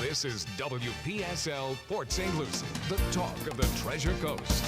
This is WPSL Port St. Lucie, the talk of the Treasure Coast.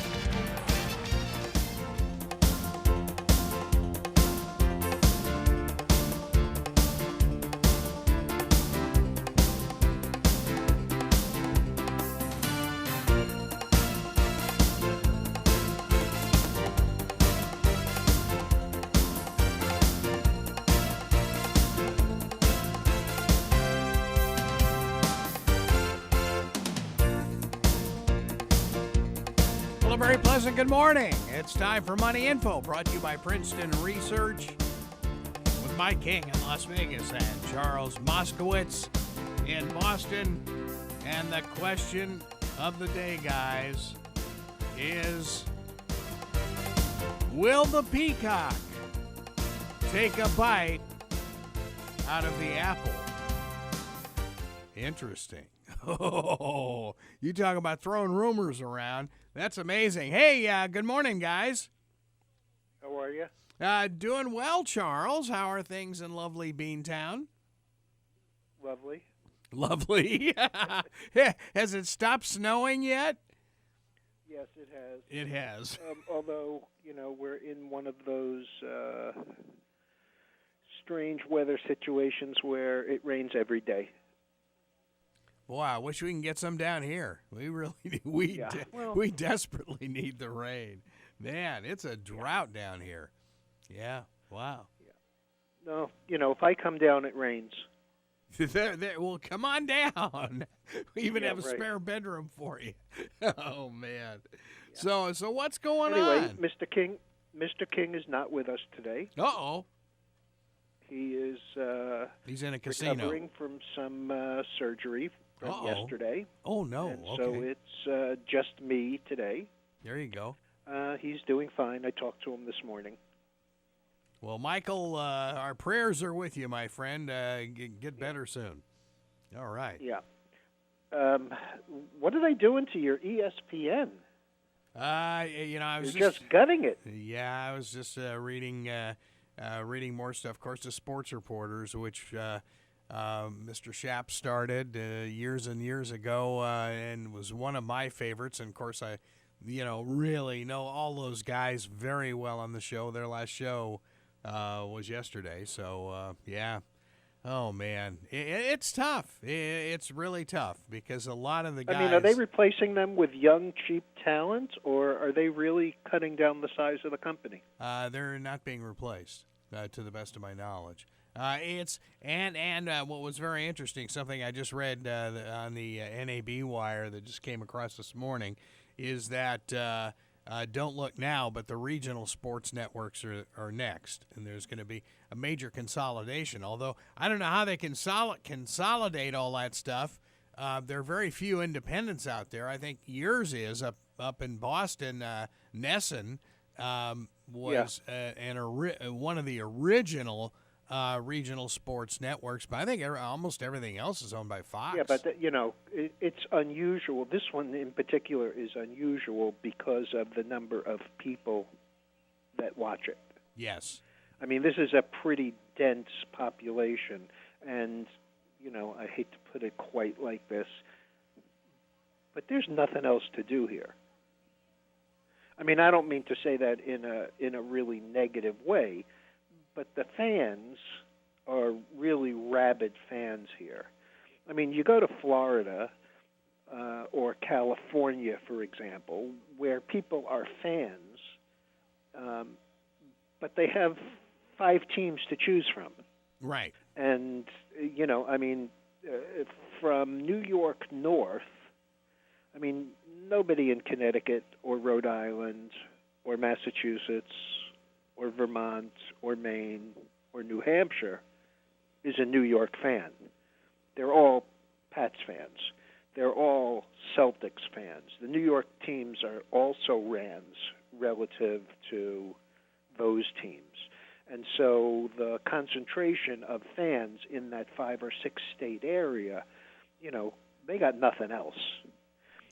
A very pleasant good morning. It's time for Money Info, brought to you by Princeton Research with Mike King in Las Vegas and Charles Moscowitz in Boston. And the question of the day, guys, is will the peacock take a bite out of the apple? Interesting. Oh, you talk about throwing rumors around. That's amazing. Hey, good morning, guys. How are you? Doing well, Charles. How are things in lovely Beantown? Lovely. Lovely. Has it stopped snowing yet? Yes, it has. It has. Although, we're in one of those strange weather situations where it rains every day. Boy, I wish we can get some down here. We really we desperately need the rain. Man, it's a drought down here. Yeah, wow. Yeah. No, if I come down, it rains. Well, come on down. We even have a right. spare bedroom for you. Oh, man. Yeah. So what's going anyway, on? Mr. King is not with us today. Uh-oh. He is he's in a casino. Recovering from some surgery from yesterday. Oh, no. And okay. so it's just me today. There you go. He's doing fine. I talked to him this morning. Well, Michael, our prayers are with you, my friend. Get better soon. All right. Yeah. What are they doing to your ESPN? I was You're just gutting it. Yeah, I was just reading more stuff. Of course, the sports reporters, which Mr. Schaap started years and years ago, and was one of my favorites. And of course, I, really know all those guys very well on the show. Their last show was yesterday. So yeah. Oh man, it's tough. It's really tough because a lot of the guys. I mean, are they replacing them with young, cheap talent, or are they really cutting down the size of the company? They're not being replaced, to the best of my knowledge. What was very interesting, something I just read on the NAB wire that just came across this morning, is that don't look now, but the regional sports networks are next, and there's going to be a major consolidation. Although I don't know how they consolidate all that stuff. There are very few independents out there. I think yours is up in Boston. Nesson was one of the original regional sports networks, but I think almost everything else is owned by Fox. Yeah, but it's unusual. This one in particular is unusual because of the number of people that watch it. Yes. I mean, this is a pretty dense population, and I hate to put it quite like this, but there's nothing else to do here. I mean, I don't mean to say that in a really negative way, but the fans are really rabid fans here. I mean, you go to Florida or California, for example, where people are fans, but they have 5 teams to choose from. Right. And, from New York north, I mean, nobody in Connecticut or Rhode Island or Massachusetts or Vermont or Maine or New Hampshire is a New York fan. They're all Pats fans. They're all Celtics fans. The New York teams are also Rams relative to those teams. And so the concentration of fans in that 5 or 6 state area, they got nothing else.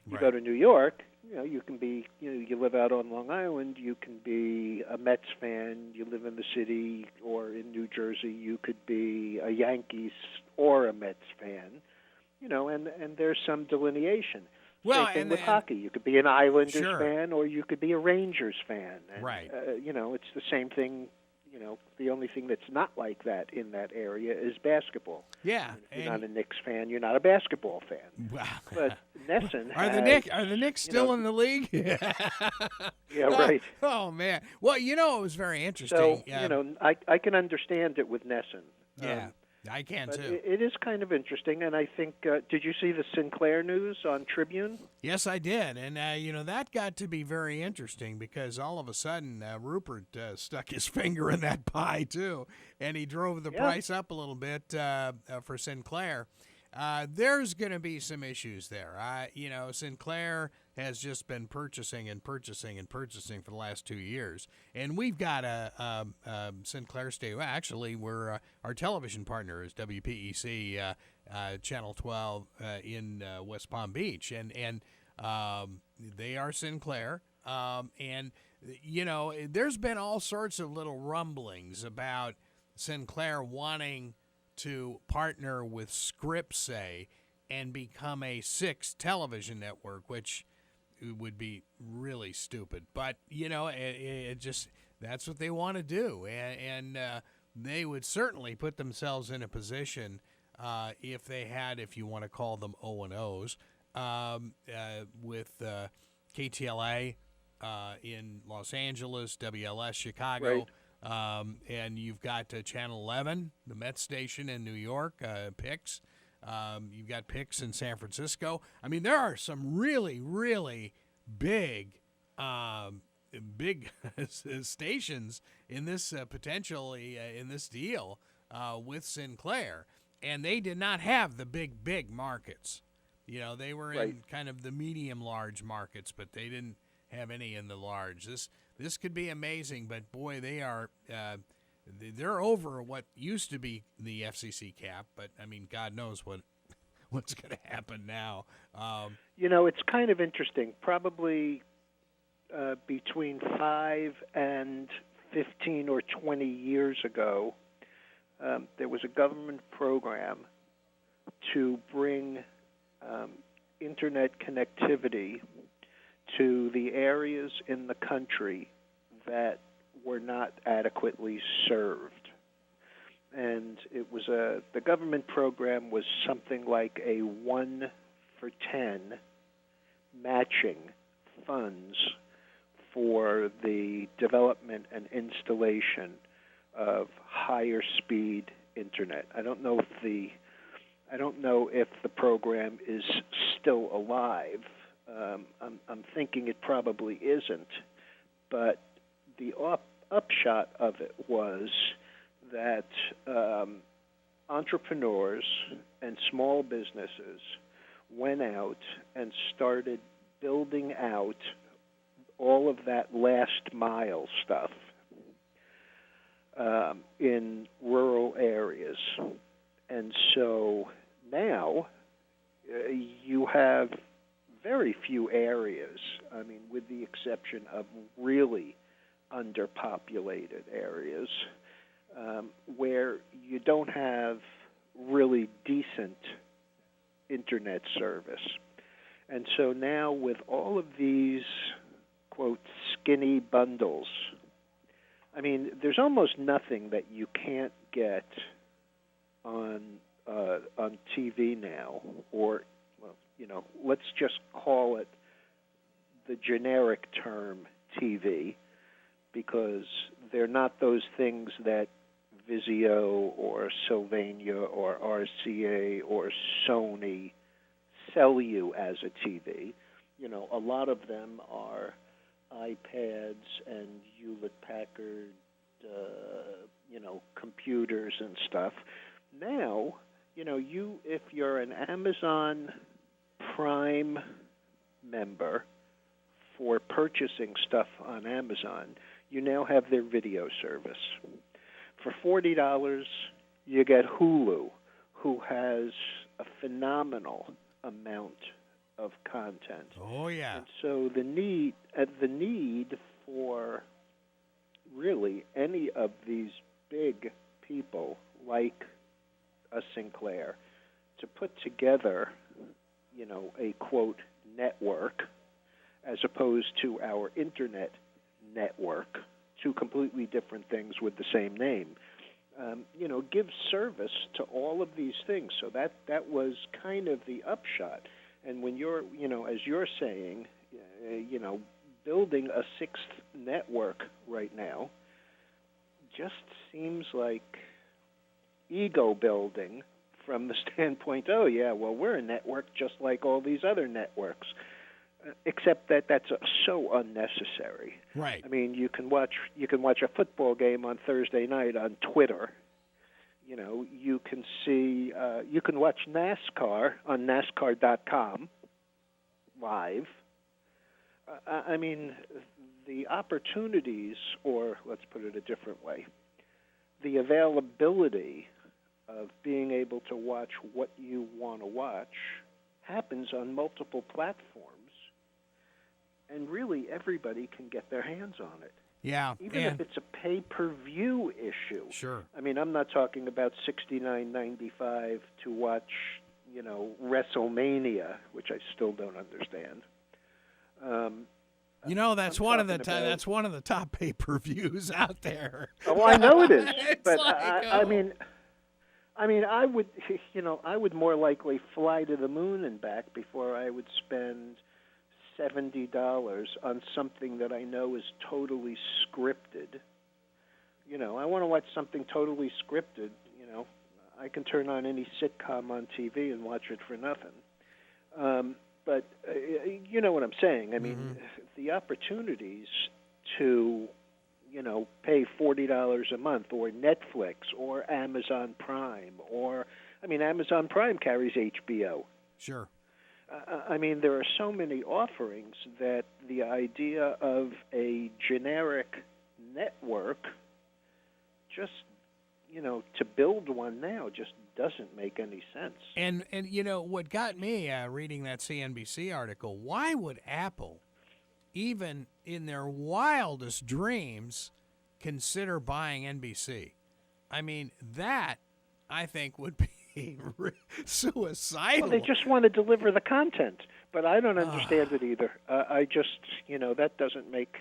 You go to New York, you can be, you live out on Long Island, you can be a Mets fan, you live in the city, or in New Jersey, you could be a Yankees or a Mets fan. and there's some delineation. Well, Same thing and with hockey. You could be an Islanders Sure. fan or you could be a Rangers fan. And, Right. It's the same thing. The only thing that's not like that in that area is basketball. Yeah. If you're not a Knicks fan, you're not a basketball fan. Wow. But Nesson Are the Knicks still in the league? Yeah, right. Oh man. Well, it was very interesting. So, I can understand it with Nesson. Yeah, I can But too. it is kind of interesting, and I think, did you see the Sinclair news on Tribune? Yes, I did, and that got to be very interesting because all of a sudden Rupert stuck his finger in that pie too, and he drove the price up a little bit for Sinclair. There's going to be some issues there. Sinclair has just been purchasing for the last 2 years, and we've got a Sinclair station. Well, actually, we're our television partner is WPEC Channel 12 in West Palm Beach, and they are Sinclair. And there's been all sorts of little rumblings about Sinclair wanting to partner with Scripps, and become a 6 television network, which would be really stupid. But, it just, that's what they want to do. And they would certainly put themselves in a position if they had, if you want to call them O&Os, with KTLA in Los Angeles, WLS Chicago. Right. And you've got Channel 11, the Met station in New York, PIX. You've got PIX in San Francisco. I mean, there are some really, really big stations in this potentially in this deal with Sinclair. And they did not have the big markets. They were in kind of the medium-large markets, but they didn't have any in the large. This could be amazing, but boy, they're over what used to be the FCC cap. But I mean, God knows what's going to happen now. It's kind of interesting. Probably between 5 and 15 or 20 years ago, there was a government program to bring internet connectivity to the areas in the country that were not adequately served. And it was the government program was something like a 1 for 10 matching funds for the development and installation of higher speed internet. I don't know if the program is still alive. I'm thinking it probably isn't, but the upshot of it was that entrepreneurs and small businesses went out and started building out all of that last mile stuff in rural areas. And so now you have very few areas, I mean, with the exception of really underpopulated areas, where you don't have really decent internet service. And so now with all of these, quote, skinny bundles, I mean, there's almost nothing that you can't get on TV now, or, well, let's just call it the generic term TV, because they're not those things that Vizio or Sylvania or RCA or Sony sell you as a TV. A lot of them are iPads and Hewlett-Packard, computers and stuff. Now, if you're an Amazon Prime member for purchasing stuff on Amazon, you now have their video service. For $40, you get Hulu, who has a phenomenal amount of content. Oh yeah. And so the need for really any of these big people like a Sinclair to put together, a quote network as opposed to our internet network, two completely different things with the same name, give service to all of these things. So that was kind of the upshot. And when you're, as you're saying, building a sixth network right now just seems like ego building from the standpoint, oh, yeah, well, we're a network just like all these other networks, except that that's so unnecessary. Right. I mean, you can watch a football game on Thursday night on Twitter. You can see, you can watch NASCAR on NASCAR.com live. I mean, the opportunities, or let's put it a different way, the availability of being able to watch what you want to watch happens on multiple platforms, and really everybody can get their hands on it. Yeah. Even if it's a pay-per-view issue. Sure. I mean, I'm not talking about $69.95 to watch, WrestleMania, which I still don't understand. That's one of the top pay-per-views out there. Oh, I know it is. But I I would more likely fly to the moon and back before I would spend $70 on something that I know is totally scripted. I want to watch something totally scripted. I can turn on any sitcom on TV and watch it for nothing. But you know what I'm saying. I mean, the opportunities to, pay $40 a month, or Netflix, or Amazon Prime, or, Amazon Prime carries HBO. Sure. I mean, there are so many offerings that the idea of a generic network just, to build one now just doesn't make any sense. And what got me reading that CNBC article, why would Apple, even in their wildest dreams, consider buying NBC? I mean, that, I think, would be suicidal. Well, they just want to deliver the content, but I don't understand it either. I just, that doesn't make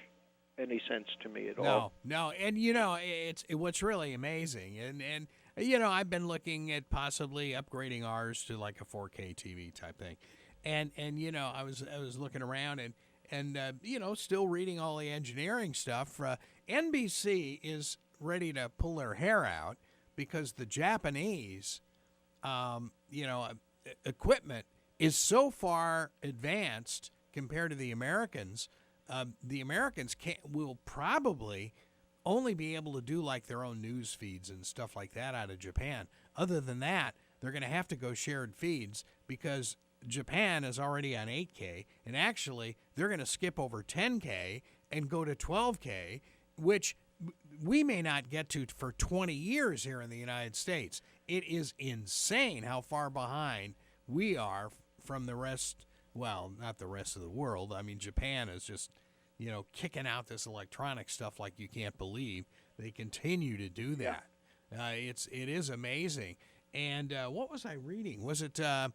any sense to me at all. No, and it's what's really amazing, and I've been looking at possibly upgrading ours to like a 4K TV type thing, and I was looking around and still reading all the engineering stuff. NBC is ready to pull their hair out because the Japanese, equipment is so far advanced compared to the Americans. The Americans will probably only be able to do like their own news feeds and stuff like that out of Japan. Other than that, they're going to have to go shared feeds because Japan is already on 8K, and actually they're going to skip over 10K and go to 12K, which we may not get to for 20 years here in the United States. It is insane how far behind we are from the rest. Well, not the rest of the world. I mean, Japan is just, kicking out this electronic stuff like you can't believe. They continue to do that. It is amazing. And what was I reading? Was it the?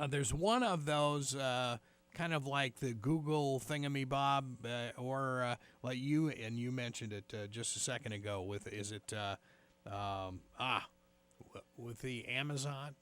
There's one of those kind of like the Google thingamabob, or like you mentioned it just a second ago. With the Amazon?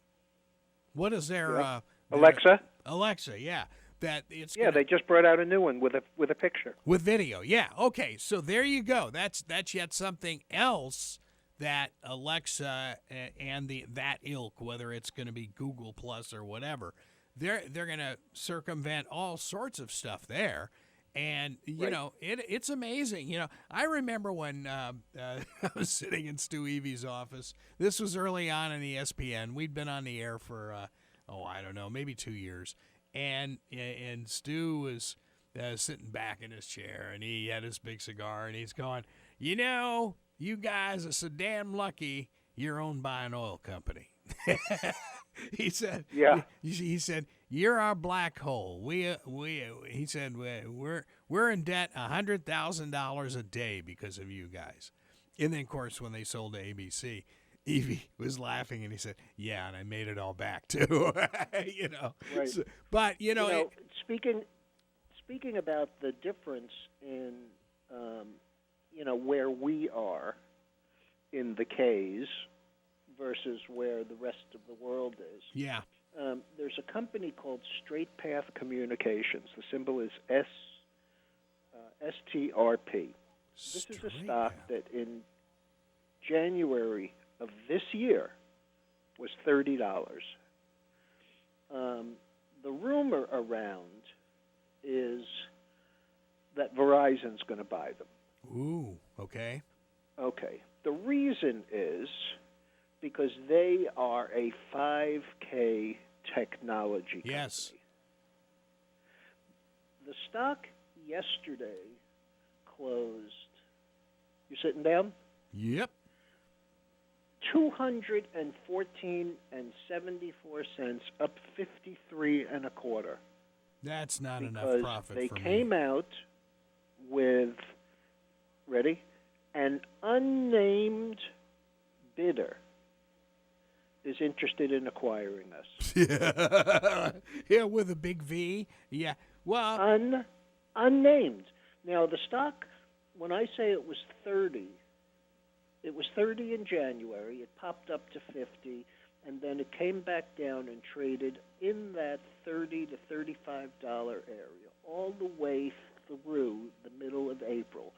What is their Alexa? Alexa, yeah. That it's they just brought out a new one with a picture. With video, yeah. Okay, so there you go. That's yet something else that Alexa and that ilk, whether it's going to be Google Plus or whatever, they're going to circumvent all sorts of stuff there. And, it's amazing. I remember when I was sitting in Stu Evie's office. This was early on in ESPN. We'd been on the air for, I don't know, maybe 2 years. And Stu was sitting back in his chair, and he had his big cigar, and he's going, you guys are so damn lucky you're owned by an oil company. He said, "Yeah." He said, "You're our black hole. He said, we're in debt $100,000 a day because of you guys." And then, of course, when they sold to ABC, Evie was laughing, and he said, "Yeah, and I made it all back too." Right. So, but Speaking about the difference in, where we are in the K's versus where the rest of the world is. yeah, There's a company called Straight Path Communications. The symbol is STRP. This is a stock that in January of this year was $30. The rumor around is that Verizon's going to buy them. Ooh, okay. Okay. The reason is because they are a 5K technology company. Yes. The stock yesterday closed, you sitting down? Yep. 214.74 up 53 and a quarter. That's not enough Because profit they for me. came out with, ready, an unnamed bidder is interested in acquiring us. Yeah, with a big V. Yeah. Well, Unnamed. Now, the stock, when I say it was 30 in January. It popped up to 50, and then it came back down and traded in that $30 to $35 area all the way through the middle of April,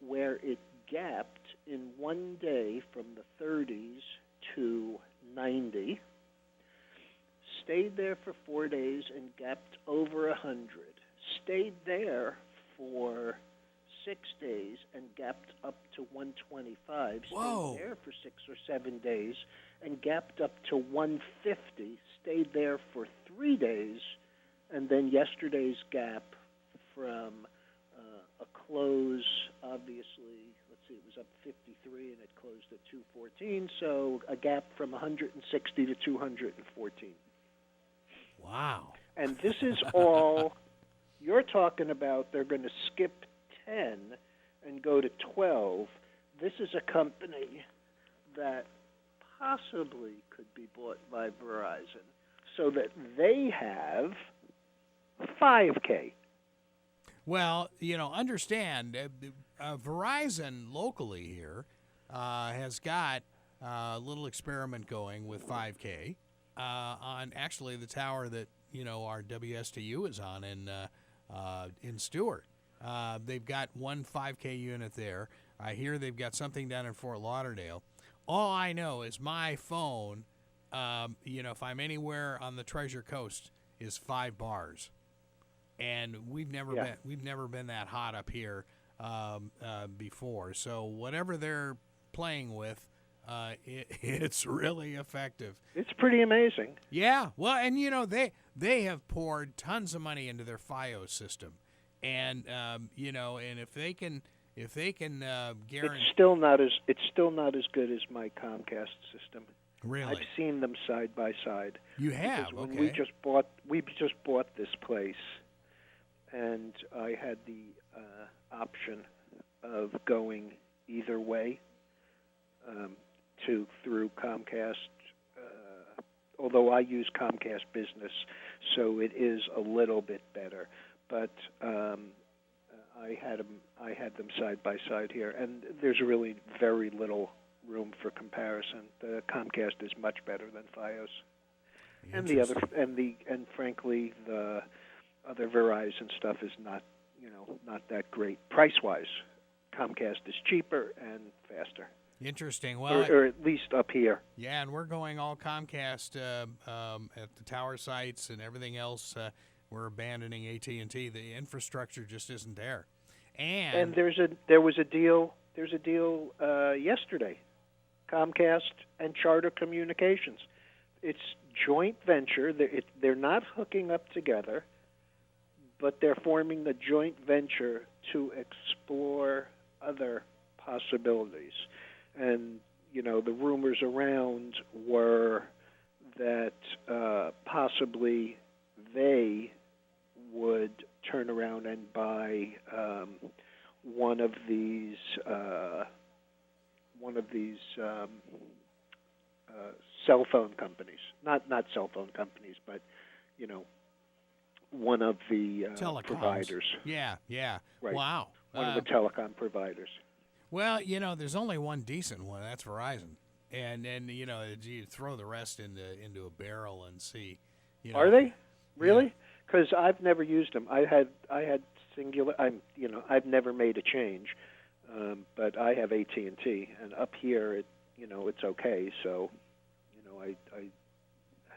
where it gapped in one day from the 30s to 90, stayed there for 4 days and gapped over 100, stayed there for 6 days and gapped up to 125, Whoa. stayed there for 6 or 7 days and gapped up to 150, stayed there for 3 days, and then yesterday's gap from a close, obviously, let's see, it was up 53 and it closed at 214, so a gap from 160 to 214. wow. And this is all you're talking about. They're going to skip 10 and go to 12. This is a company that possibly could be bought by Verizon so that they have 5K. Well, understand, Verizon locally here has got a little experiment going with 5K on actually the tower that, our WSTU is on in Stewart. They've got one 5K unit there. I hear they've got something down in Fort Lauderdale. All I know is my phone, if I'm anywhere on the Treasure Coast, is 5 bars. And we've never been that hot up here before. So whatever they're playing with, it's really effective. It's pretty amazing. Yeah, well, and they have poured tons of money into their FiOS system, and and if they can guarantee, it's still not as good as my Comcast system. Really, I've seen them side by side. You have, because when okay. we just bought this place, and I had the option of going either way through Comcast. Although I use Comcast Business, so it is a little bit better. But I had them side by side here, and there's really very little room for comparison. The Comcast is much better than FiOS, and frankly the other Verizon stuff is not that great price-wise. Comcast is cheaper and faster. Interesting. Well, or at least up here. Yeah, and we're going all Comcast at the tower sites and everything else. We're abandoning AT&T. The infrastructure just isn't there. And there was a deal yesterday, Comcast and Charter Communications. It's joint venture. They're not hooking up together, but they're forming a joint venture to explore other possibilities. And, the rumors around were that possibly they would turn around and buy one of these cell phone companies, not cell phone companies, but one of the Telecoms. providers. Yeah. Right. Wow. One of the telecom providers. Well, there's only one decent one. That's Verizon, and you throw the rest into a barrel and see. Are they really? Because I've never used them. I had Singular. I've never made a change, but I have AT&T, and up here, it's okay. So, I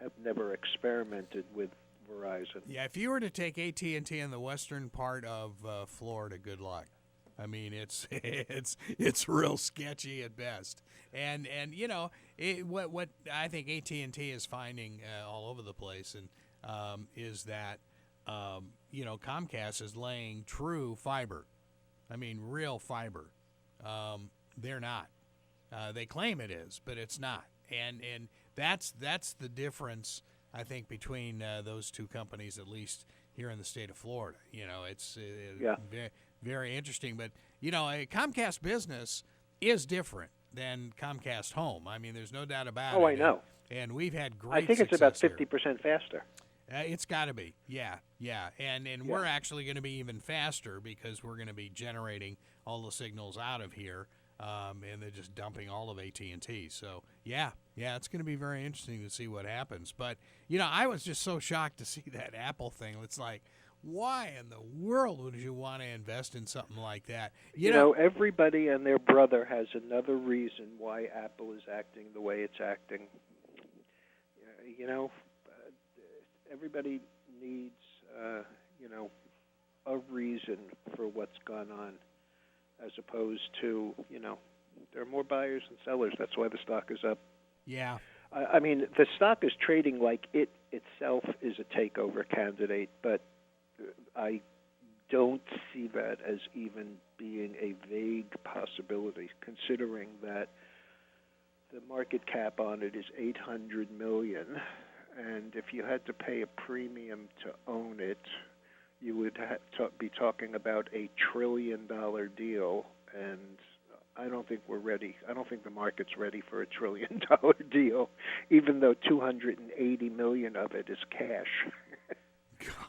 have never experimented with Verizon. Yeah, if you were to take AT&T in the western part of Florida, good luck. I mean, it's real sketchy at best. And what I think AT&T is finding all over the place is that Comcast is laying true fiber. I mean, real fiber. They're not. They claim it is, but it's not. And that's the difference, I think, between those two companies, at least here in the state of Florida. It's very, very interesting. But, a Comcast Business is different than Comcast Home. I mean, there's no doubt about it. Oh, I know. And we've had great I think it's about success 50% faster. It's got to be, yeah. And we're actually going to be even faster because we're going to be generating all the signals out of here, and they're just dumping all of AT&T. So, yeah, it's going to be very interesting to see what happens. But, I was just so shocked to see that Apple thing. It's like, why in the world would you want to invest in something like that? Everybody and their brother has another reason why Apple is acting the way it's acting. Everybody needs, a reason for what's gone on, as opposed to, there are more buyers than sellers. That's why the stock is up. Yeah. I mean, the stock is trading like it itself is a takeover candidate, but I don't see that as even being a vague possibility, considering that the market cap on it is $800 million. And if you had to pay a premium to own it, you would be talking about $1 trillion deal. And I don't think we're ready. I don't think the market's ready for $1 trillion deal, even though $280 million of it is cash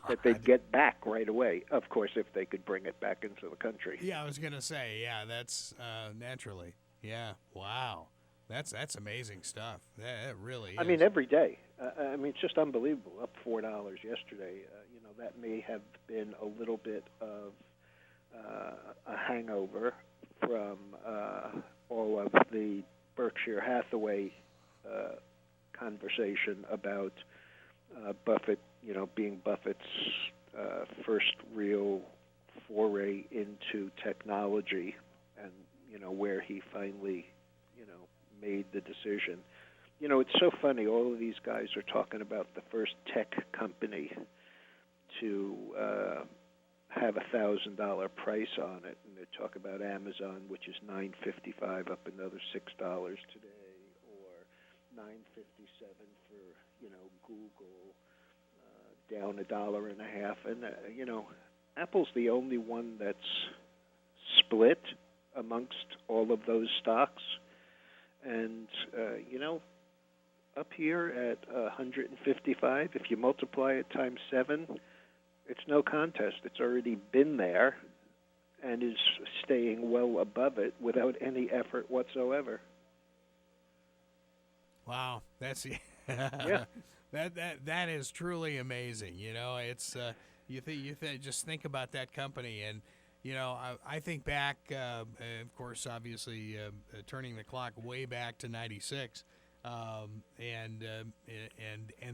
that they'd get back right away. Of course, if they could bring it back into the country. Yeah, I was going to say, that's naturally. Yeah, wow. That's amazing stuff. That really is. I mean, every day. It's just unbelievable. Up $4 yesterday. That may have been a little bit of a hangover from all of the Berkshire Hathaway conversation about Buffett, being Buffett's first real foray into technology, and where he finally made the decision. It's so funny. All of these guys are talking about the first tech company to have $1,000 price on it, and they talk about Amazon, which is $9.55, up another $6 today, or $9.57 for Google, down $1.50, and Apple's the only one that's split amongst all of those stocks. And, up here at 155, if you multiply it times 7, it's no contest. It's already been there and is staying well above it without any effort whatsoever. Wow, that's yeah. That is truly amazing. It's just think about that company, and I think back, of course, obviously turning the clock way back to '96, and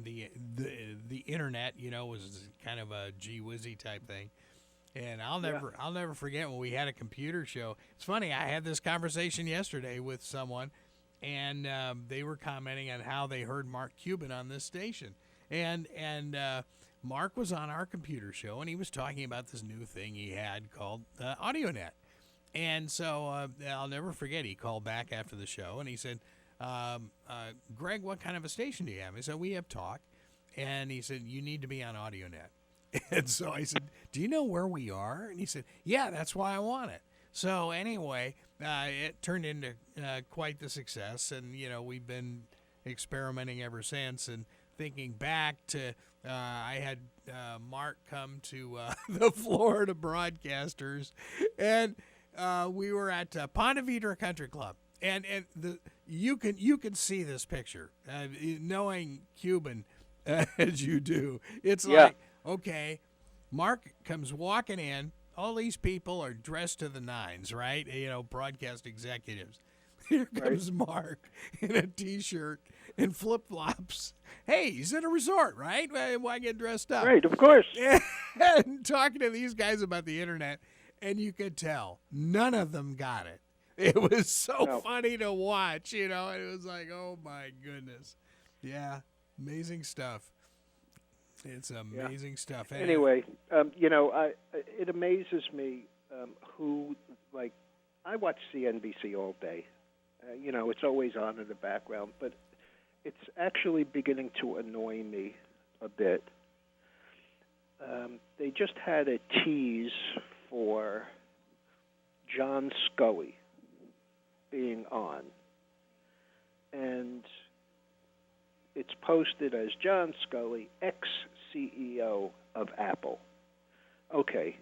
the internet, was kind of a gee whizzy type thing. And I'll never forget when we had a computer show. It's funny, I had this conversation yesterday with someone, and they were commenting on how they heard Mark Cuban on this station, and Mark was on our computer show, and he was talking about this new thing he had called AudioNet. And so I'll never forget, he called back after the show, and he said, Greg, what kind of a station do you have? I said, we have talk. And he said, you need to be on AudioNet. And so I said, do you know where we are? And he said, yeah, that's why I want it. So anyway, it turned into quite the success, and, we've been experimenting ever since. And thinking back to, I had Mark come to the Florida Broadcasters, and we were at Ponte Vedra Country Club, and you can see this picture, knowing Cuban as you do. It's like, okay, Mark comes walking in. All these people are dressed to the nines, right? Broadcast executives. Here comes Mark in a T-shirt and flip-flops. Hey, he's in a resort, right? Why get dressed up? Right, of course. And talking to these guys about the internet, and you could tell none of them got it. It was so funny to watch, It was like, oh, my goodness. Yeah, amazing stuff. It's amazing stuff. Anyway, it amazes me who, like, I watch CNBC all day. It's always on in the background, but it's actually beginning to annoy me a bit. They just had a tease for John Scully being on, and it's posted as John Scully, ex-CEO of Apple. Okay.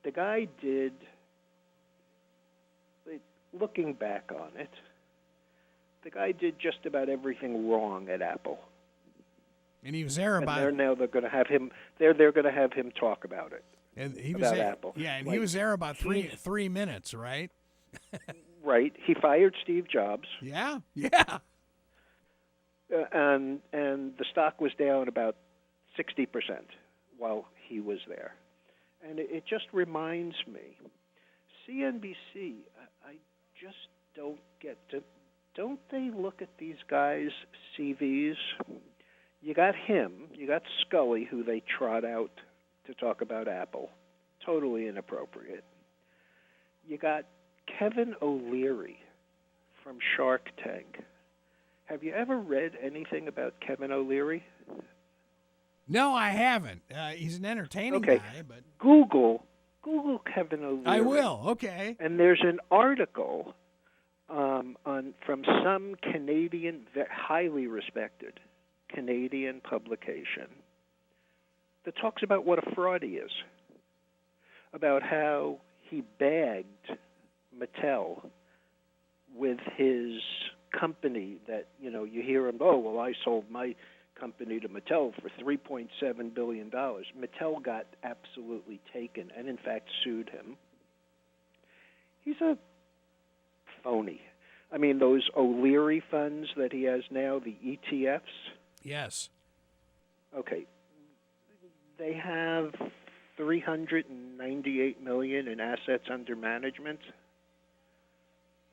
The guy did, looking back on it, the guy did just about everything wrong at Apple. And he was there about. And they're going to have him. They're going to have him talk about it. And he was about there, Apple. Yeah, and he was there about 3 minutes, right? Right. He fired Steve Jobs. Yeah. And the stock was down about 60% while he was there. And it just reminds me, CNBC, I just don't get to, don't they look at these guys' CVs? You got him, you got Scully, who they trot out to talk about Apple. Totally inappropriate. You got Kevin O'Leary from Shark Tank. Have you ever read anything about Kevin O'Leary? No, I haven't. He's an entertaining guy, but Google Kevin O'Leary. I will. Okay. And there's an article from some Canadian, highly respected Canadian publication that talks about what a fraud he is, about how he bagged Mattel with his company that, you hear him, I sold my company to Mattel for $3.7 billion. Mattel got absolutely taken and, in fact, sued him. He's a phony. I mean, those O'Leary funds that he has now, the ETFs. Yes. Okay. They have $398 million in assets under management.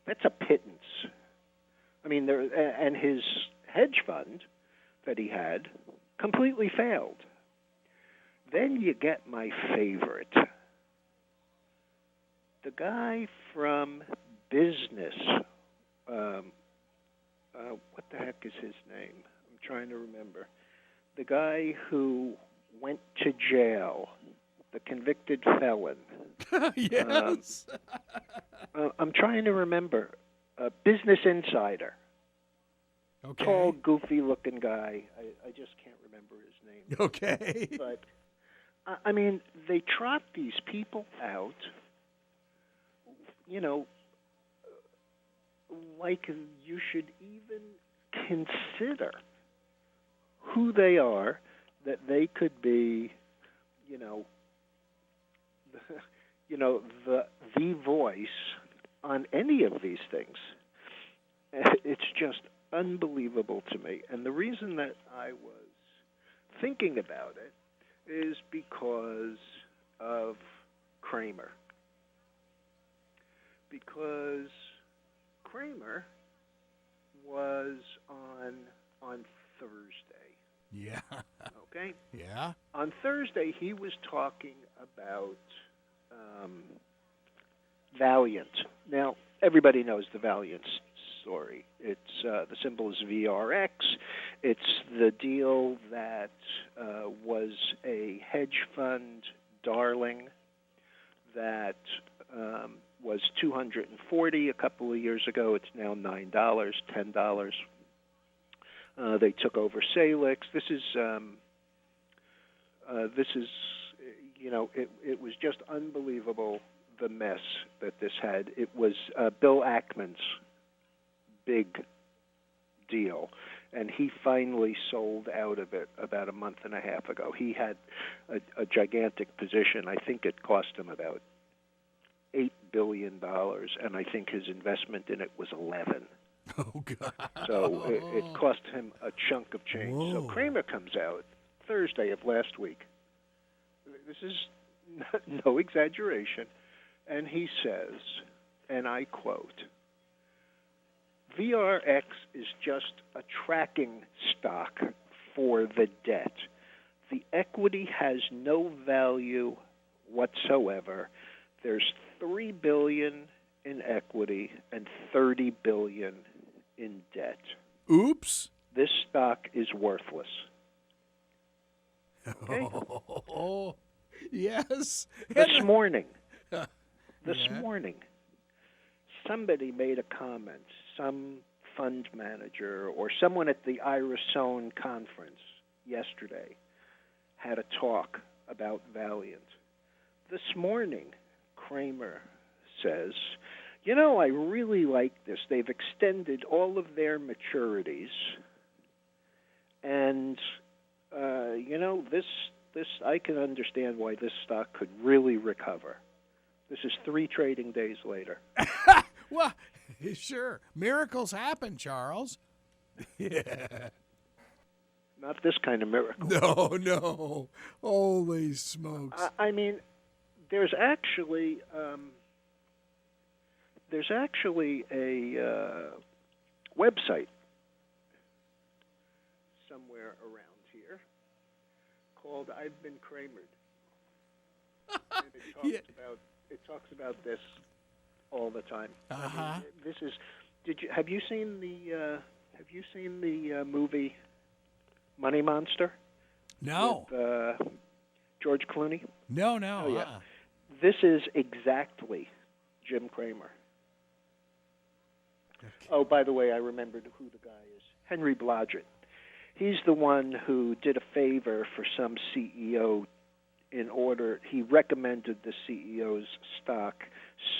That's a pittance. I mean, and his hedge fund that he had completely failed. Then you get my favorite. The guy from Business, what the heck is his name? I'm trying to remember. The guy who went to jail, the convicted felon. Yes. I'm trying to remember. Business Insider. Okay. Tall, goofy-looking guy. I just can't remember his name. Okay. But, I mean, they trot these people out, like you should even consider who they are, that they could be, the voice on any of these things. It's just unbelievable to me. And the reason that I was thinking about it is because of Kramer. Because Kramer was on Thursday. Yeah. Okay? Yeah. On Thursday, he was talking about Valiant. Now, everybody knows the Valiant story. It's the symbol is VRX. It's the deal that was a hedge fund darling that was $240 a couple of years ago. It's now $9, $10. They took over Salix. This is, it was just unbelievable, the mess that this had. It was Bill Ackman's big deal, and he finally sold out of it about a month and a half ago. He had a gigantic position. I think it cost him about $8 billion, and I think his investment in it was 11. Oh, God. So it cost him a chunk of change. Whoa. So Kramer comes out Thursday of last week. This is no exaggeration. And he says, and I quote, VRX is just a tracking stock for the debt. The equity has no value whatsoever. There's $3 billion in equity and $30 billion in debt. Oops. This stock is worthless. Okay? Oh, yes. This morning, Yeah. morning, somebody made a comment, some fund manager or someone at the Irisone conference yesterday had a talk about Valiant. This morning, Kramer says, I really like this. They've extended all of their maturities, and this I can understand why this stock could really recover. This is 3 trading days later. Well, sure. Miracles happen, Charles. Yeah. Not this kind of miracle. No. Holy smokes. I mean, there's actually a website somewhere around here called "I've Been Kramered," and it talks about this all the time. Uh-huh. I mean, this is. Have you seen the movie Money Monster? No. With George Clooney? No. Oh, yeah. This is exactly Jim Cramer. Okay. Oh, by the way, I remembered who the guy is. Henry Blodgett. He's the one who did a favor for some CEO he recommended the CEO's stock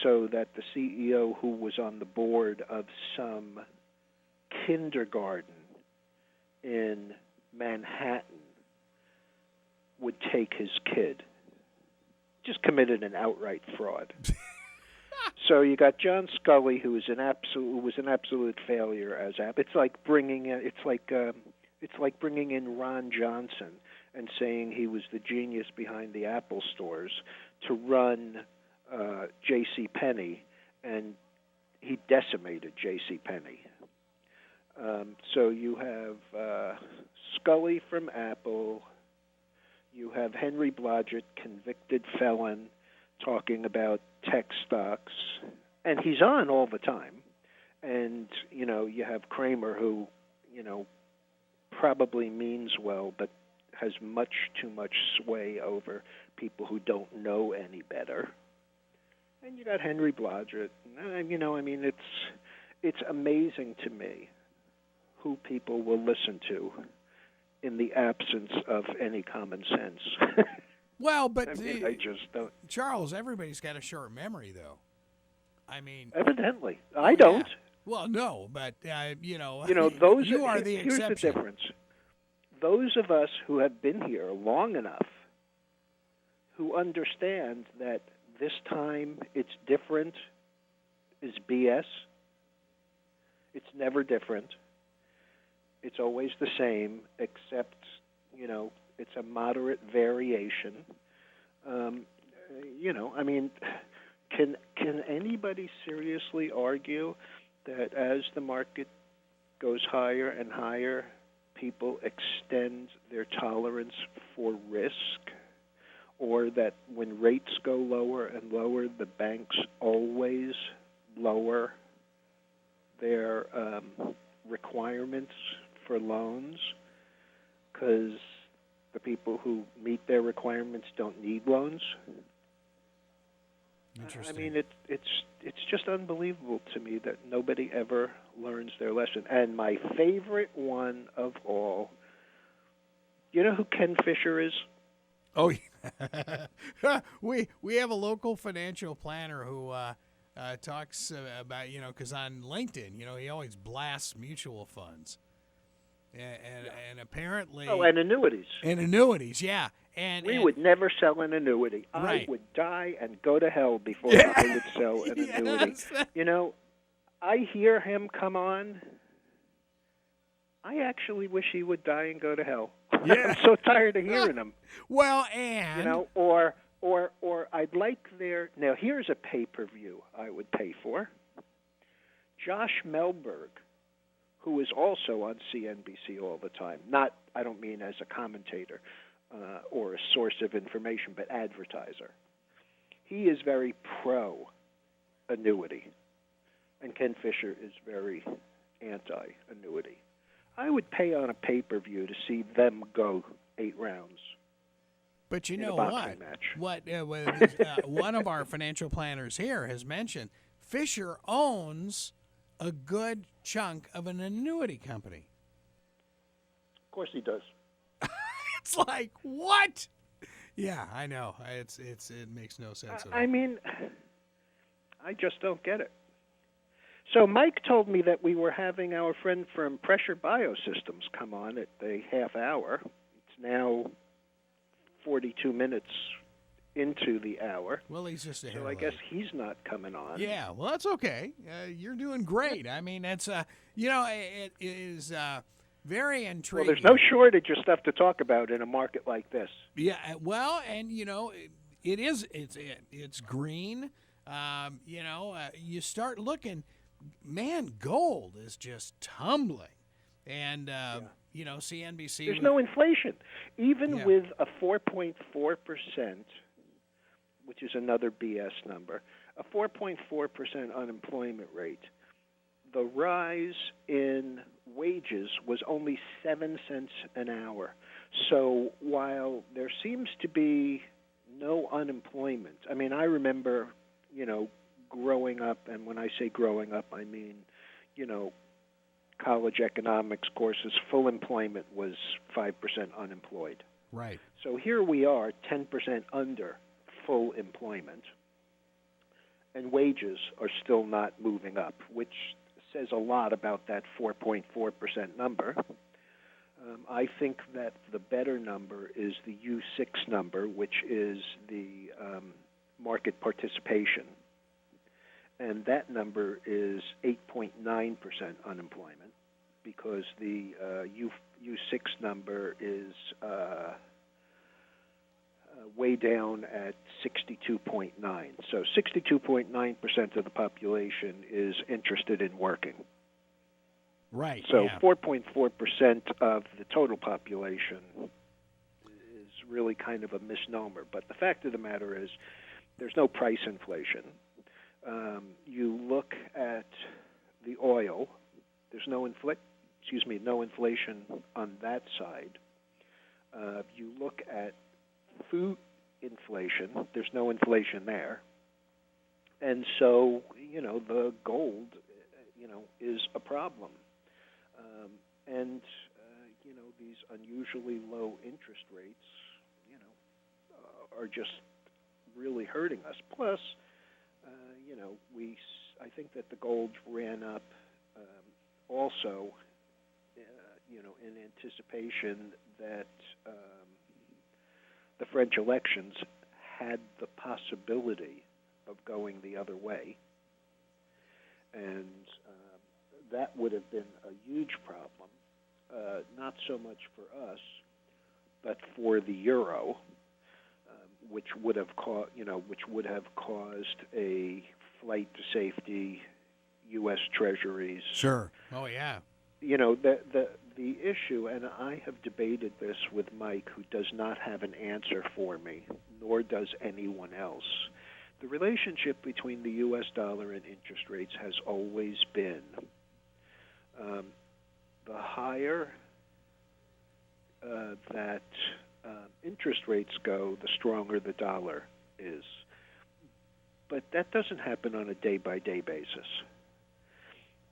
so that the CEO who was on the board of some kindergarten in Manhattan would take his kid. Just committed an outright fraud. So you got John Scully, who was an absolute failure as it's like bringing in Ron Johnson and saying he was the genius behind the Apple stores to run J.C. Penney, and he decimated J.C. Penney. So you have Scully from Apple. You have Henry Blodgett, convicted felon, talking about tech stocks, and he's on all the time. And, you have Kramer, who, probably means well, but has much too much sway over people who don't know any better. And you got Henry Blodgett. It's amazing to me who people will listen to in the absence of any common sense. Well, but I just don't. Charles, everybody's got a short memory, though. I mean, Evidently, I don't. Yeah. Well, no, but those. you are the here's exception. the difference. Those of us who have been here long enough, who understand that this time it's different, is BS. It's never different. It's always the same, except, it's a moderate variation. Can anybody seriously argue that as the market goes higher and higher, people extend their tolerance for risk? Or that when rates go lower and lower, the banks always lower their requirements for loans because the people who meet their requirements don't need loans? Interesting. I mean, it's just unbelievable to me that nobody ever learns their lesson. And my favorite one of all, you know who Ken Fisher is? Oh, yeah. we have a local financial planner who talks about, because on LinkedIn, he always blasts mutual funds. And apparently... Oh, and annuities. And annuities, yeah. We would never sell an annuity. Right. I would die and go to hell before I would sell an annuity. I hear him come on. I actually wish he would die and go to hell. Yeah. I'm so tired of hearing him. Well, and... or I'd like their... Now, here's a pay-per-view I would pay for. Josh Melberg, who is also on CNBC all the time. I don't mean as a commentator or a source of information, but advertiser. He is very pro-annuity, and Ken Fisher is very anti-annuity. I would pay on a pay-per-view to see them go 8 rounds. But you in know a boxing match. One of our financial planners here has mentioned Fisher owns a good chunk of an annuity company. Of course he does. It's like, what? Yeah, I know. It makes no sense at all. I mean, I just don't get it. So Mike told me that we were having our friend from Pressure Biosystems come on at the half hour. It's now 42 minutes into the hour. Well, he's just a So I guess he's not coming on. Yeah, well, that's okay. You're doing great. I mean, that's, it is very intriguing. Well, there's no shortage of stuff to talk about in a market like this. Yeah, well, and, it's green. You start looking, man, gold is just tumbling. And, CNBC... There's no inflation. Even with a 4.4%, which is another BS number, a 4.4% unemployment rate, the rise in wages was only 7 cents an hour. So while there seems to be no unemployment, I mean, I remember, growing up, and when I say growing up, I mean, college economics courses, full employment was 5% unemployed. Right. So here we are, 10% under full employment, and wages are still not moving up, which says a lot about that 4.4% number. I think that the better number is the U6 number, which is the market participation. And that number is 8.9% unemployment, because the U6 number is way down at 62.9. So 62.9% of the population is interested in working. Right. So 4.4% of the total population is really kind of a misnomer. But the fact of the matter is there's no price inflation. You look at the oil, there's no inflation on that side. You look at food inflation, there's no inflation there. And so, the gold, is a problem. These unusually low interest rates, are just really hurting us. Plus, I think that the gold ran up also, in anticipation that the French elections had the possibility of going the other way. And that would have been a huge problem, not so much for us, but for the euro, which would have caused a flight to safety, U.S. Treasuries. Sure. Oh yeah. The issue, and I have debated this with Mike, who does not have an answer for me, nor does anyone else. The relationship between the U.S. dollar and interest rates has always been the higher that interest rates go, the stronger the dollar is. but that doesn't happen on a day-by-day basis.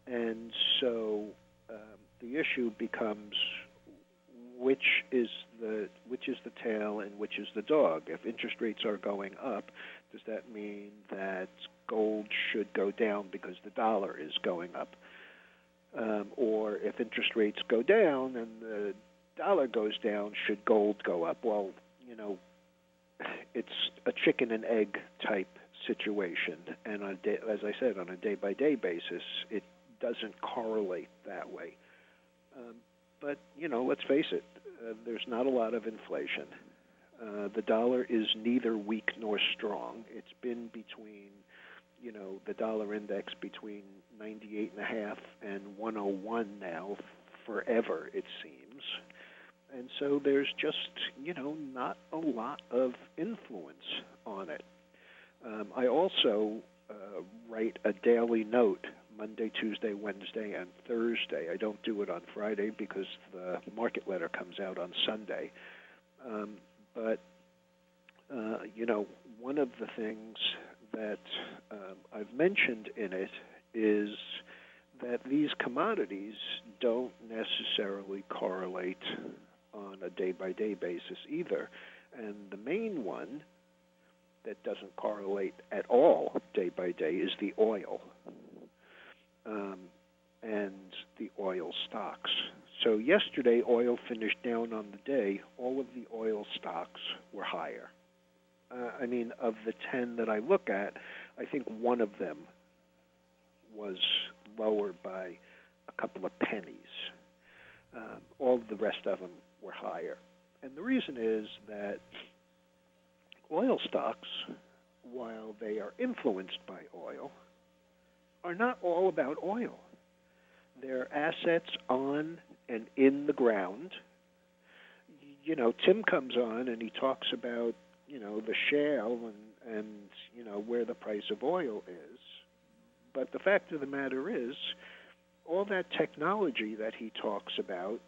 And so the issue becomes which is the tail and which is the dog. If interest rates are going up, does that mean that gold should go down because the dollar is going up? Or if interest rates go down and the dollar goes down, should gold go up? Well, it's a chicken and egg type situation, and as I said, on a day-by-day basis, it doesn't correlate that way. But let's face it, there's not a lot of inflation. The dollar is neither weak nor strong. It's been between, the dollar index between 98.5 and 101 now forever, it seems. And so there's just, not a lot of influence on it. I also write a daily note Monday, Tuesday, Wednesday, and Thursday. I don't do it on Friday because the market letter comes out on Sunday. But one of the things that I've mentioned in it is that these commodities don't necessarily correlate on a day-by-day basis either. And the main one that doesn't correlate at all day by day is the oil and the oil stocks. So yesterday, oil finished down on the day. All of the oil stocks were higher. Of the 10 that I look at, I think one of them was lower by a couple of pennies. All of the rest of them were higher. And the reason is that oil stocks, while they are influenced by oil, are not all about oil. They're assets on and in the ground. Tim comes on and he talks about, the shale and where the price of oil is. But the fact of the matter is, all that technology that he talks about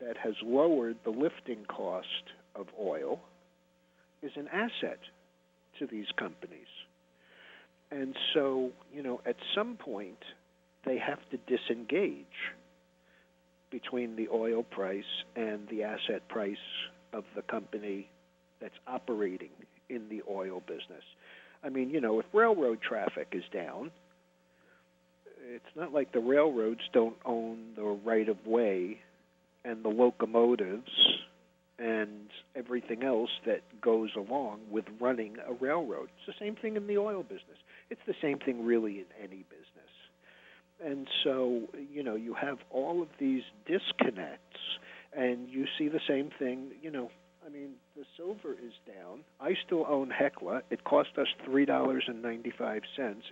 that has lowered the lifting cost of oil is an asset to these companies. And so, at some point, they have to disengage between the oil price and the asset price of the company that's operating in the oil business. If railroad traffic is down, it's not like the railroads don't own the right-of-way and the locomotives and everything else that goes along with running a railroad. It's the same thing in the oil business. It's the same thing really in any business. And so, you have all of these disconnects, and you see the same thing, the silver is down. I still own Hecla. It cost us $3.95.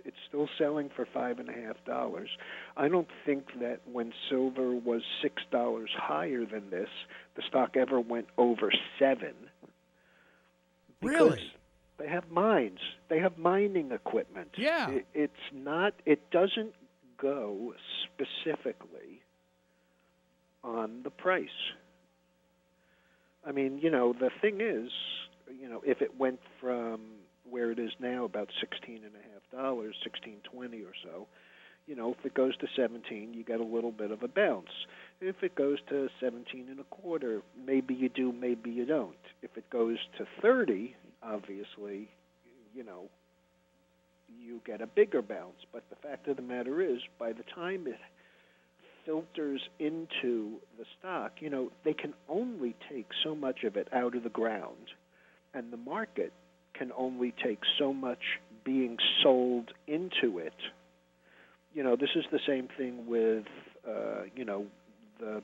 It's still selling for $5.50. I don't think that when silver was $6 higher than this, the stock ever went over $7. Really? They have mines. They have mining equipment. Yeah. It doesn't go specifically on the price. The thing is, if it went from where it is now, about $16.50, $16.20 or so, if it goes to 17, you get a little bit of a bounce. If it goes to 17.25, maybe you do, maybe you don't. If it goes to 30, obviously, you get a bigger bounce. But the fact of the matter is, by the time it filters into the stock, they can only take so much of it out of the ground, and the market can only take so much being sold into it. This is the same thing with, the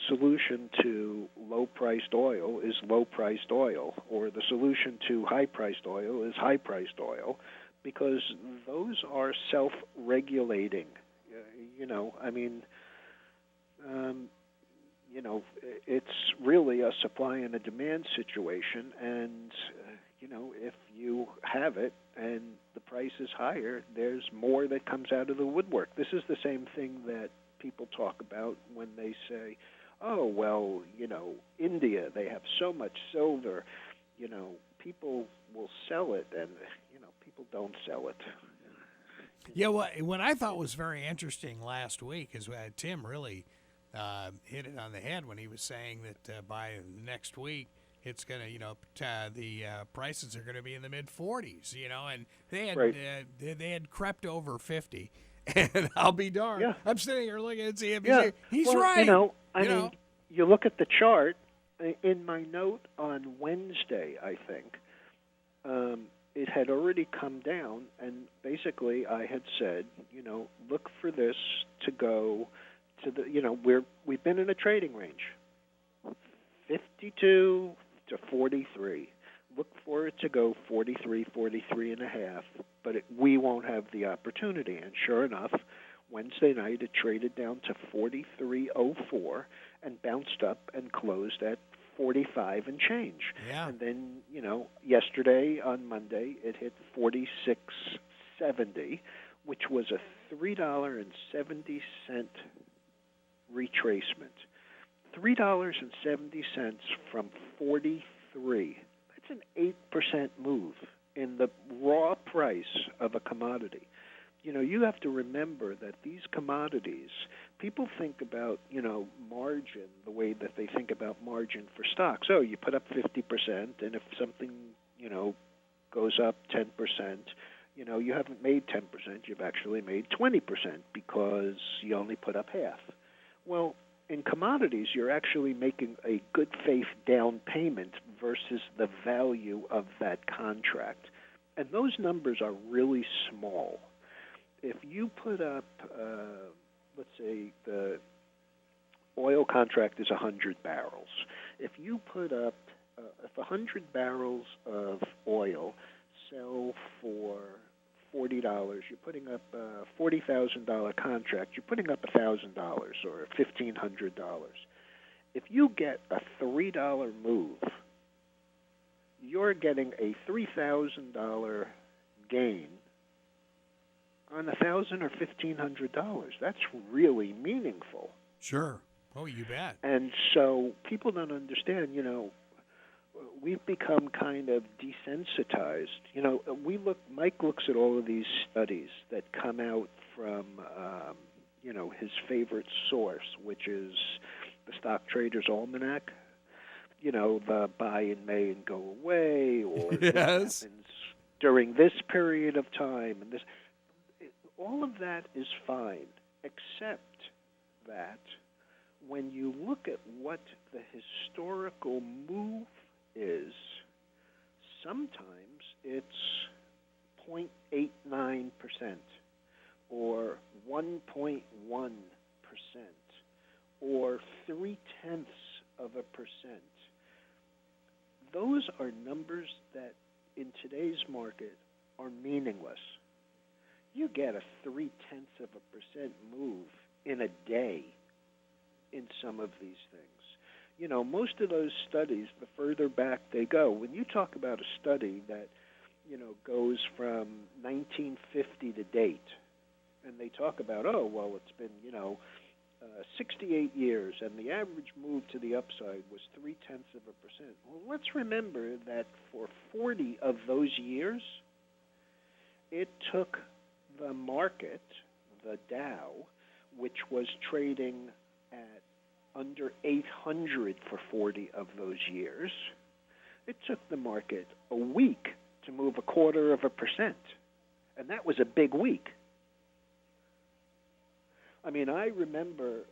solution to low-priced oil is low-priced oil, or the solution to high-priced oil is high-priced oil, because those are self-regulating. It's really a supply and a demand situation, and, if you have it and the price is higher, there's more that comes out of the woodwork. This is the same thing that people talk about when they say, oh, well, India, they have so much silver, people will sell it, and, people don't sell it. Yeah, what I thought was very interesting last week is Tim really hit it on the head when he was saying that by next week it's going to, the prices are going to be in the mid 40s, and they had Right. they had crept over 50, and I'll be darned. Yeah. I'm sitting here looking at him. Yeah. He's well, right. I mean, you look at the chart. In my note on Wednesday, I think, it had already come down, and basically I had said, look for this to go to the, we've been in a trading range, 52 to 43. Look for it to go 43, 43 and a half, but we won't have the opportunity. And sure enough, Wednesday night it traded down to 43.04 and bounced up and closed at 45 and change. Yeah. And then, yesterday on Monday it hit 46.70, which was a $3.70 retracement. $3.70 from 43. That's an 8% move in the raw price of a commodity. You have to remember that these commodities, people think about, margin the way that they think about margin for stocks. Oh, you put up 50%, and if something, goes up 10%, you haven't made 10%, you've actually made 20% because you only put up half. Well, in commodities, you're actually making a good faith down payment versus the value of that contract. And those numbers are really small. If you put up, let's say the oil contract is 100 barrels. If you put up, if 100 barrels of oil sell for $40, you're putting up a $40,000 contract, you're putting up $1,000 or $1,500. If you get a $3 move, you're getting a $3,000 gain on $1,000 or $1,500. That's really meaningful. Sure. Oh, you bet. And so people don't understand, we've become kind of desensitized. Mike looks at all of these studies that come out from, his favorite source, which is the Stock Trader's Almanac. The buy in May and go away, or Yes. this happens during this period of time, and this. All of that is fine, except that when you look at what the historical move is, sometimes it's 0.89% or 1.1% or 0.3%. Those are numbers that in today's market are meaningless. You get a 0.3% move in a day in some of these things. Most of those studies, the further back they go, when you talk about a study that, goes from 1950 to date, and they talk about, it's been, 68 years, and the average move to the upside was 0.3%. Well, let's remember that for 40 of those years, it took the market, the Dow, which was trading at under 800 for 40 of those years, it took the market a week to move 0.25%. And that was a big week. I mean, I remember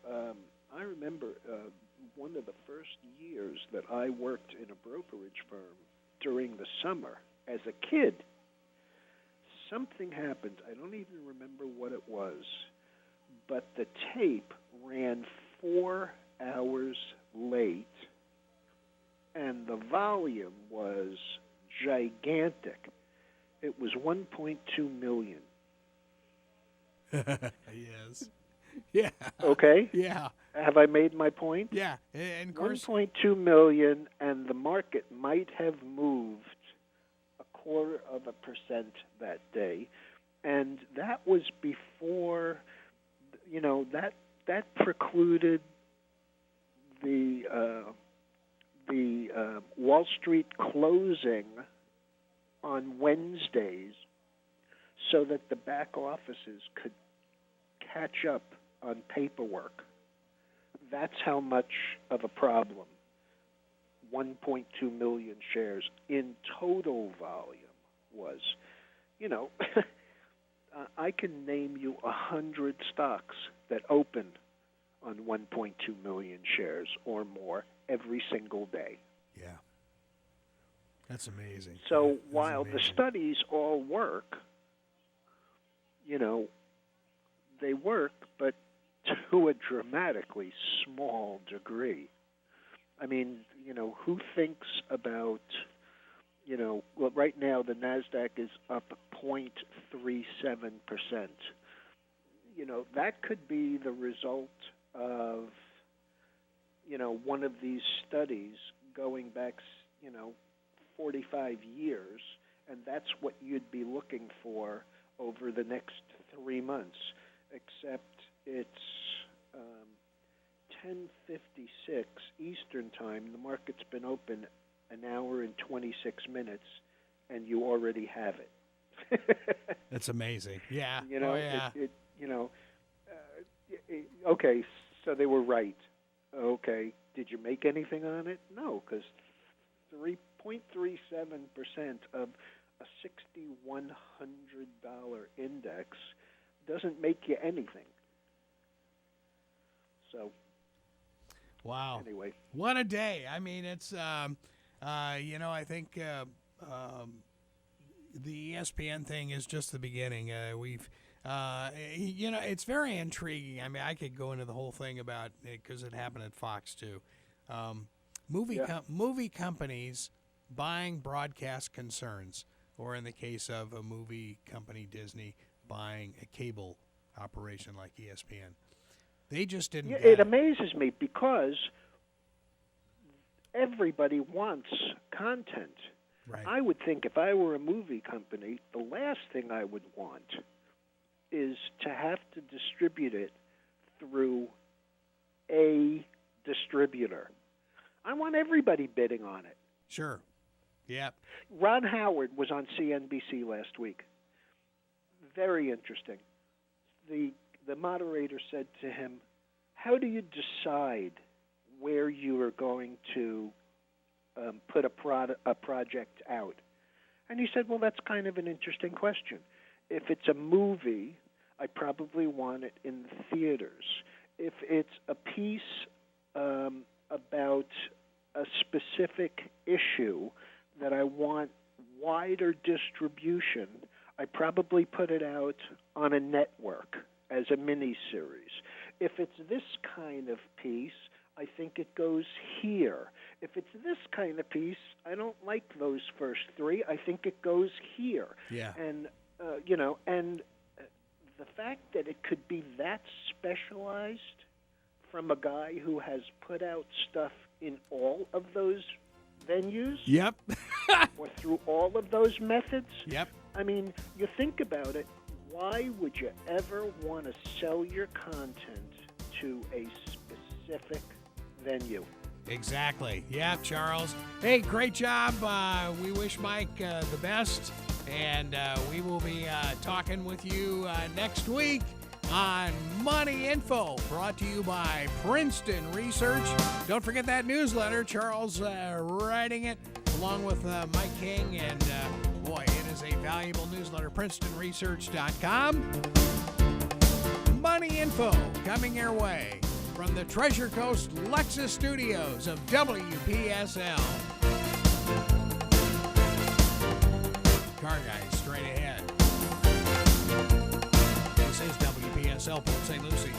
one of the first years that I worked in a brokerage firm during the summer as a kid. Something happened. I don't even remember what it was, but the tape ran 4 hours late, and the volume was gigantic. It was 1.2 million. Yes. Yeah. Okay? Yeah. Have I made my point? Yeah. And of course, 1.2 million, and the market might have moved 0.25% that day, and that was before, that precluded the Wall Street closing on Wednesdays so that the back offices could catch up on paperwork. That's how much of a problem 1.2 million shares in total volume was. You know, I can name you 100 stocks that open on 1.2 million shares or more every single day. Yeah. That's amazing. So That's while amazing. the studies all work, you know, they work, but to a dramatically small degree. I mean, you know, who thinks about, you know, well, right now the NASDAQ is up 0.37%. You know, that could be the result of, you know, one of these studies going back, you know, 45 years, and that's what you'd be looking for over the next 3 months, except it's 10:56 Eastern Time. The market's been open an hour and 26 minutes, and you already have it. That's amazing. Yeah. You know, yeah. Okay, so they were right. Okay, did you make anything on it? No, because 3.37% of a $6,100 index doesn't make you anything. So, Wow. anyway. What a day. I mean, it's, you know, I think the ESPN thing is just the beginning. We've, you know, it's very intriguing. I mean, I could go into the whole thing about it because it happened at Fox, too. Movie companies buying broadcast concerns, or in the case of a movie company, Disney, buying a cable operation like ESPN. They just didn't get It amazes me because everybody wants content. Right. I would think if I were a movie company, the last thing I would want is to have to distribute it through a distributor. I want everybody bidding on it. Sure. Yep. Ron Howard was on CNBC last week. Very interesting. The moderator said to him, how do you decide where you are going to put a project out? And he said, well, that's kind of an interesting question. If it's a movie, I probably want it in the theaters. If it's a piece about a specific issue that I want wider distribution, I probably put it out on a network as a mini-series. If it's this kind of piece, I think it goes here. If it's this kind of piece, I don't like those first three. I think it goes here. Yeah. And, you know, and the fact that it could be that specialized from a guy who has put out stuff in all of those venues Yep. or through all of those methods, Yep. I mean, you think about it, why would you ever want to sell your content to a specific venue? Exactly. Yeah, Charles. Hey, great job. We wish Mike the best, and we will be talking with you next week on Money Info, brought to you by Princeton Research. Don't forget that newsletter. Charles writing it along with Mike King, and boy, it is a valuable newsletter. PrincetonResearch.com. Money Info coming your way from the Treasure Coast Lexus Studios of WPSL. Car Guys straight ahead. This is WPSL Port St. Lucie.